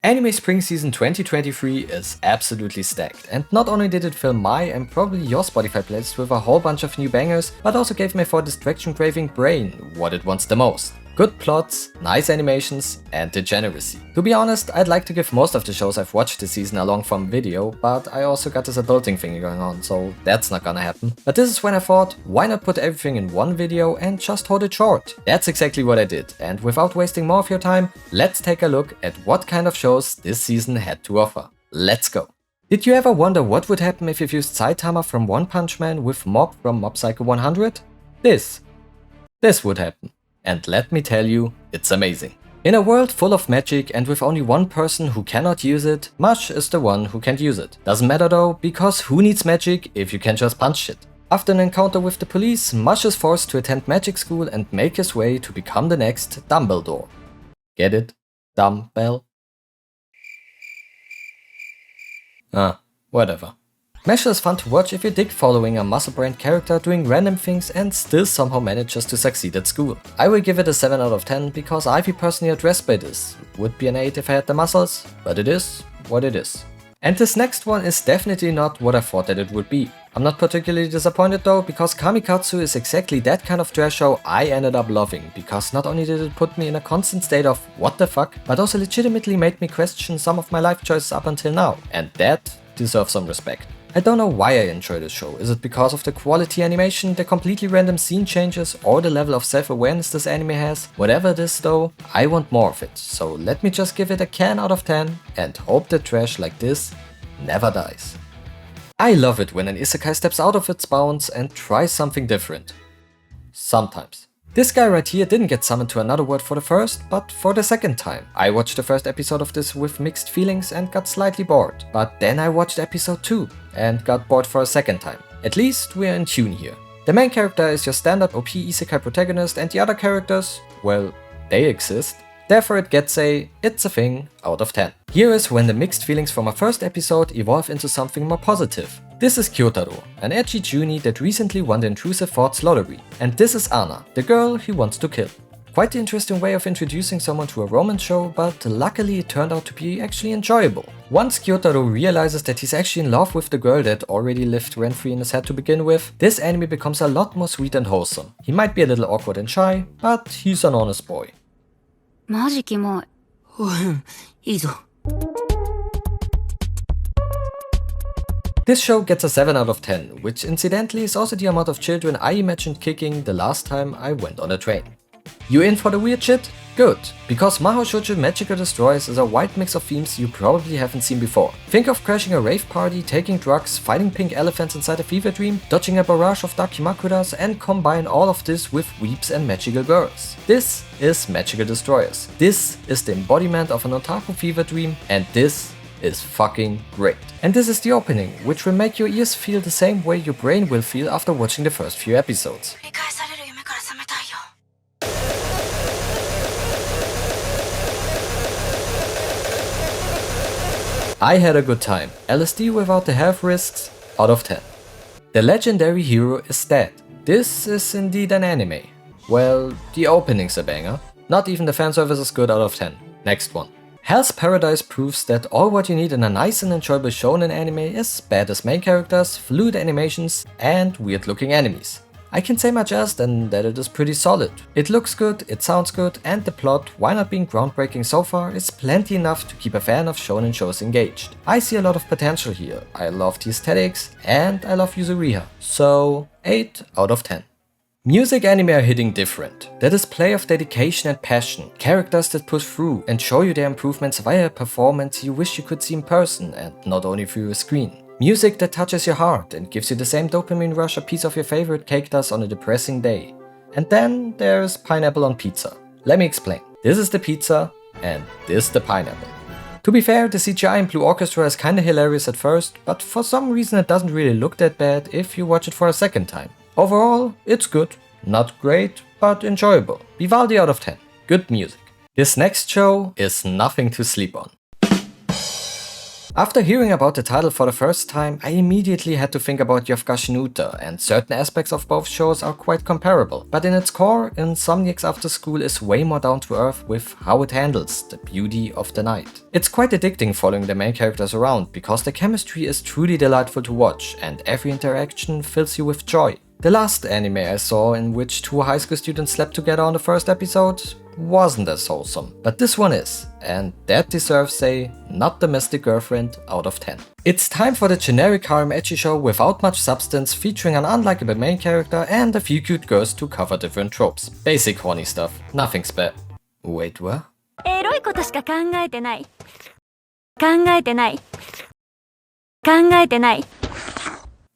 Anime Spring Season 2023 is absolutely stacked, and not only did it fill my and probably your Spotify playlist with a whole bunch of new bangers, but also gave my for distraction craving brain what it wants the most. Good plots, nice animations, and degeneracy. To be honest, I'd like to give most of the shows I've watched this season a long form video, but I also got this adulting thing going on, so that's not gonna happen. But this is when I thought, why not put everything in one video and just hold it short? That's exactly what I did, and without wasting more of your time, let's take a look at what kind of shows this season had to offer. Let's go! Did you ever wonder what would happen if you used Saitama from One Punch Man with Mob from Mob Psycho 100? This would happen. And let me tell you, it's amazing. In a world full of magic and with only one person who cannot use it, Mush is the one who can't use it. Doesn't matter though, because who needs magic if you can just punch shit? After an encounter with the police, Mush is forced to attend magic school and make his way to become the next Dumbledore. Get it? Dumbbell? Whatever. Mesh is fun to watch if you dig following a muscle-brained character doing random things and still somehow manages to succeed at school. I will give it a 7 out of 10 because I feel personally addressed by this. Would be an 8 if I had the muscles, but it is what it is. And this next one is definitely not what I thought that it would be. I'm not particularly disappointed though, because KazeKatsu is exactly that kind of trash show I ended up loving, because not only did it put me in a constant state of what the fuck, but also legitimately made me question some of my life choices up until now, and that deserves some respect. I don't know why I enjoy this show. Is it because of the quality animation, the completely random scene changes, or the level of self-awareness this anime has? Whatever it is though, I want more of it, so let me just give it a can out of 10 and hope that trash like this never dies. I love it when an isekai steps out of its bounds and tries something different. Sometimes. This guy right here didn't get summoned to another world for the first, but for the second time. I watched the first episode of this with mixed feelings and got slightly bored. But then I watched episode 2 and got bored for a second time. At least we're in tune here. The main character is your standard OP isekai protagonist and the other characters, well, they exist. Therefore it gets a "it's a thing" out of 10. Here is when the mixed feelings from our first episode evolve into something more positive. This is Kyotaro, an edgy Junie that recently won the Intrusive Thoughts lottery. And this is Ana, the girl he wants to kill. Quite the interesting way of introducing someone to a romance show, but luckily it turned out to be actually enjoyable. Once Kyotaro realizes that he's actually in love with the girl that already lived rent-free in his head to begin with, this anime becomes a lot more sweet and wholesome. He might be a little awkward and shy, but he's an honest boy. マジキモい。いいぞ。 This show gets a 7 out of 10, which incidentally is also the amount of children I imagined kicking the last time I went on a train. You in for the weird shit? Good, because Mahou Shoujo Magical Destroyers is a wild mix of themes you probably haven't seen before. Think of crashing a rave party, taking drugs, fighting pink elephants inside a fever dream, dodging a barrage of dark Himakuras, and combine all of this with weeps and magical girls. This is Magical Destroyers. This is the embodiment of an otaku fever dream, and this is fucking great. And this is the opening, which will make your ears feel the same way your brain will feel after watching the first few episodes. 繰り返される夢から覚めたいよ。 I had a good time. LSD without the health risks, out of 10. The legendary hero is dead. This is indeed an anime. Well, the opening's a banger. Not even the fanservice is good, out of 10. Next one. Hell's Paradise proves that all what you need in a nice and enjoyable shonen anime is badass main characters, fluid animations, and weird looking enemies. I can say much else than that it is pretty solid. It looks good, it sounds good, and the plot, while not being groundbreaking so far, is plenty enough to keep a fan of shonen shows engaged. I see a lot of potential here. I love the aesthetics, and I love Yuzuriha. So, 8 out of 10. Music anime are hitting different. The display of dedication and passion, characters that push through and show you their improvements via a performance you wish you could see in person and not only through a screen. Music that touches your heart and gives you the same dopamine rush a piece of your favorite cake does on a depressing day. And then there's pineapple on pizza. Let me explain. This is the pizza and this the pineapple. To be fair, the CGI in Blue Orchestra is kinda hilarious at first, but for some reason it doesn't really look that bad if you watch it for a second time. Overall, it's good. Not great, but enjoyable. Vivaldi out of 10. Good music. This next show is nothing to sleep on. After hearing about the title for the first time, I immediately had to think about Yofgashinuta, and certain aspects of both shows are quite comparable. But in its core, Insomniac's After School is way more down to earth with how it handles the beauty of the night. It's quite addicting following the main characters around, because the chemistry is truly delightful to watch, and every interaction fills you with joy. The last anime I saw in which two high school students slept together on the first episode wasn't as wholesome, but this one is, and that deserves a not domestic girlfriend out of 10. It's time for the generic harem ecchi show without much substance, featuring an unlikable main character and a few cute girls to cover different tropes. Basic horny stuff, nothing spec. Wait, what? エロいことしか考えてない。考えてない。考えてない。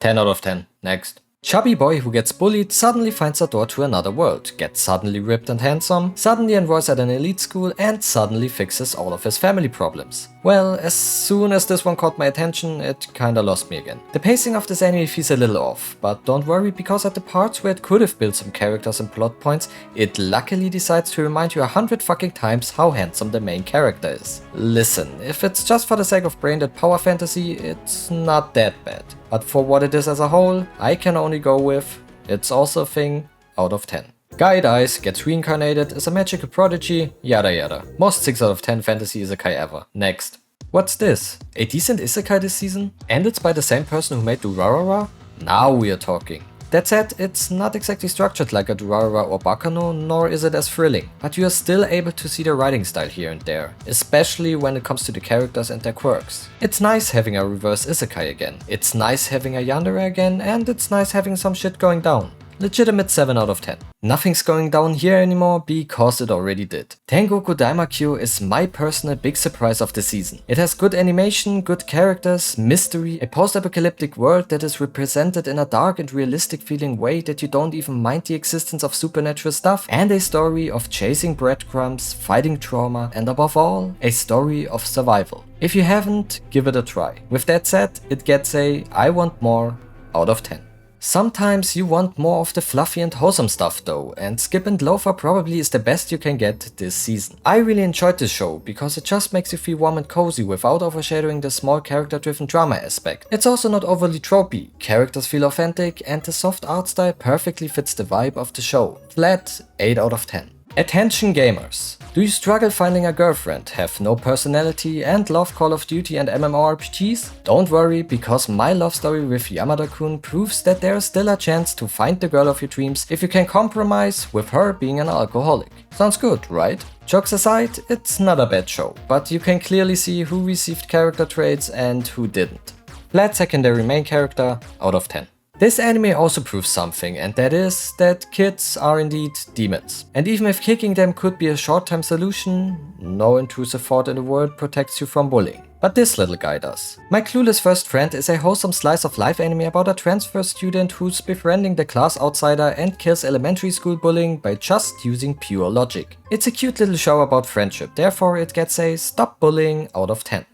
10 out of 10. Next. Chubby boy who gets bullied suddenly finds a door to another world, gets suddenly ripped and handsome, suddenly enrolls at an elite school, and suddenly fixes all of his family problems. Well, as soon as this one caught my attention, it kinda lost me again. The pacing of this anime feels a little off, but don't worry, because at the parts where it could have built some characters and plot points, it luckily decides to remind you 100 fucking times how handsome the main character is. Listen, if it's just for the sake of brain-dead power fantasy, it's not that bad. But for what it is as a whole, I can only go with it's also a thing out of 10. Guy dies, gets reincarnated, is a magical prodigy, yada yada. Most 6 out of 10 fantasy isekai ever. Next. What's this? A decent isekai this season? And it's by the same person who made Durarara? Now we are talking. That said, it's not exactly structured like a Durarara or Bakano, nor is it as thrilling, but you are still able to see the writing style here and there, especially when it comes to the characters and their quirks. It's nice having a reverse isekai again, it's nice having a yandere again, and it's nice having some shit going down. Legitimate 7 out of 10. Nothing's going down here anymore because it already did. Tengoku Daimakyo is my personal big surprise of the season. It has good animation, good characters, mystery, a post-apocalyptic world that is represented in a dark and realistic feeling way that you don't even mind the existence of supernatural stuff, and a story of chasing breadcrumbs, fighting trauma, and above all, a story of survival. If you haven't, give it a try. With that said, it gets a I want more out of 10. Sometimes you want more of the fluffy and wholesome stuff though, and Skip and Loafer probably is the best you can get this season. I really enjoyed this show because it just makes you feel warm and cozy without overshadowing the small character-driven drama aspect. It's also not overly tropey, characters feel authentic, and the soft art style perfectly fits the vibe of the show. Flat 8 out of 10. Attention gamers! Do you struggle finding a girlfriend, have no personality, and love Call of Duty and MMORPGs? Don't worry, because my love story with Yamada-kun proves that there is still a chance to find the girl of your dreams if you can compromise with her being an alcoholic. Sounds good, right? Jokes aside, it's not a bad show, but you can clearly see who received character traits and who didn't. Flat secondary main character out of 10. This anime also proves something, and that is that kids are indeed demons. And even if kicking them could be a short-term solution, no intrusive thought in the world protects you from bullying. But this little guy does. My Clueless First Friend is a wholesome slice of life anime about a transfer student who's befriending the class outsider and kills elementary school bullying by just using pure logic. It's a cute little show about friendship, therefore it gets a stop bullying out of 10.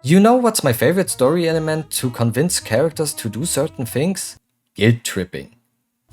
You know what's my favorite story element to convince characters to do certain things? Guilt tripping.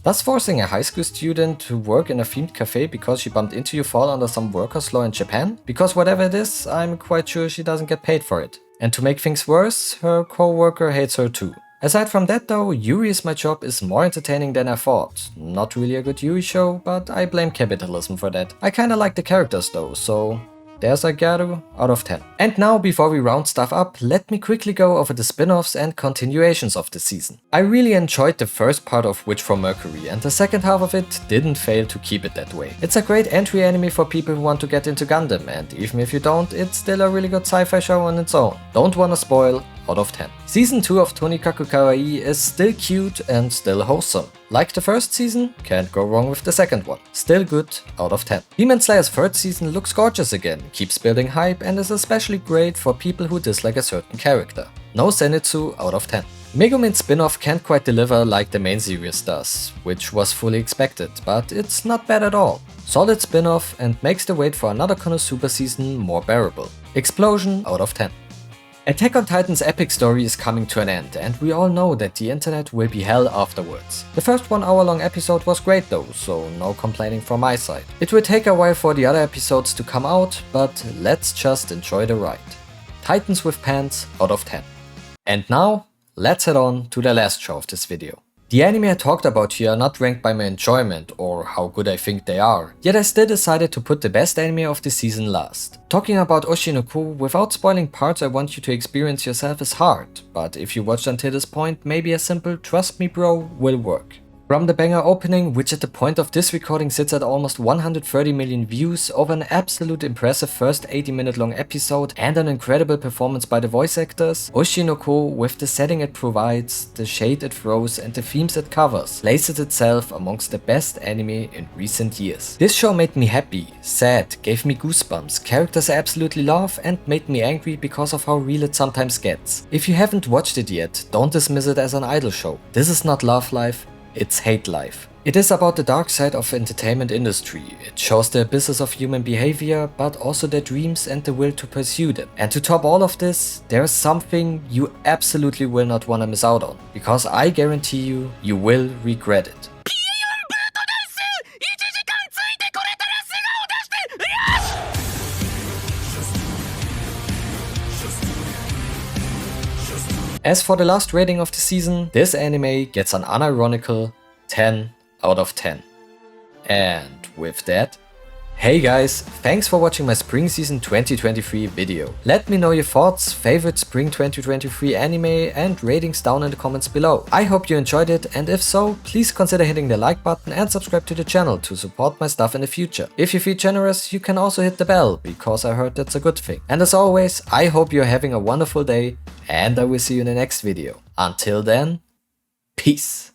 Does forcing a high school student to work in a themed cafe because she bumped into you fall under some workers' law in Japan? Because whatever it is, I'm quite sure she doesn't get paid for it. And to make things worse, her co-worker hates her too. Aside from that though, Yuri is My Job is more entertaining than I thought. Not really a good Yuri show, but I blame capitalism for that. I kinda like the characters though, so there's a Garu out of 10. And now, before we round stuff up, let me quickly go over the spin-offs and continuations of the season. I really enjoyed the first part of Witch from Mercury, and the second half of it didn't fail to keep it that way. It's a great entry anime for people who want to get into Gundam, and even if you don't, it's still a really good sci-fi show on its own. Don't wanna spoil, out of 10. Season 2 of Tonikaku Kawaii is still cute and still wholesome. Like the first season, can't go wrong with the second one. Still good, out of 10. Demon Slayer's third season looks gorgeous again, keeps building hype, and is especially great for people who dislike a certain character. No Zenitsu, out of 10. Megumin spin-off can't quite deliver like the main series does, which was fully expected, but it's not bad at all. Solid spin-off and makes the wait for another Konosuba season more bearable. Explosion, out of 10. Attack on Titan's epic story is coming to an end, and we all know that the internet will be hell afterwards. The first 1 hour long episode was great though, so no complaining from my side. It will take a while for the other episodes to come out, but let's just enjoy the ride. Titans with pants out of 10. And now, let's head on to the last show of this video. The anime I talked about here are not ranked by my enjoyment or how good I think they are, yet I still decided to put the best anime of the season last. Talking about Oshi no Ko without spoiling parts I want you to experience yourself is hard, but if you watched until this point, maybe a simple "trust me bro" will work. From the banger opening, which at the point of this recording sits at almost 130 million views, over an absolute impressive first 80-minute long episode and an incredible performance by the voice actors, Oshi no Ko, with the setting it provides, the shade it throws and the themes it covers, places itself amongst the best anime in recent years. This show made me happy, sad, gave me goosebumps, characters I absolutely love, and made me angry because of how real it sometimes gets. If you haven't watched it yet, don't dismiss it as an idle show. This is not love life, it's hate life. It is about the dark side of entertainment industry. It shows the abysses of human behavior, but also their dreams and the will to pursue them. And to top all of this, there is something you absolutely will not want to miss out on, because I guarantee you, you will regret it. As for the last rating of the season, this anime gets an unironical 10 out of 10. And with that, hey guys, thanks for watching my Spring Season 2023 video. Let me know your thoughts, favorite Spring 2023 anime and ratings down in the comments below. I hope you enjoyed it, and if so, please consider hitting the like button and subscribe to the channel to support my stuff in the future. If you feel generous, you can also hit the bell, because I heard that's a good thing. And as always, I hope you're having a wonderful day, and I will see you in the next video. Until then, peace.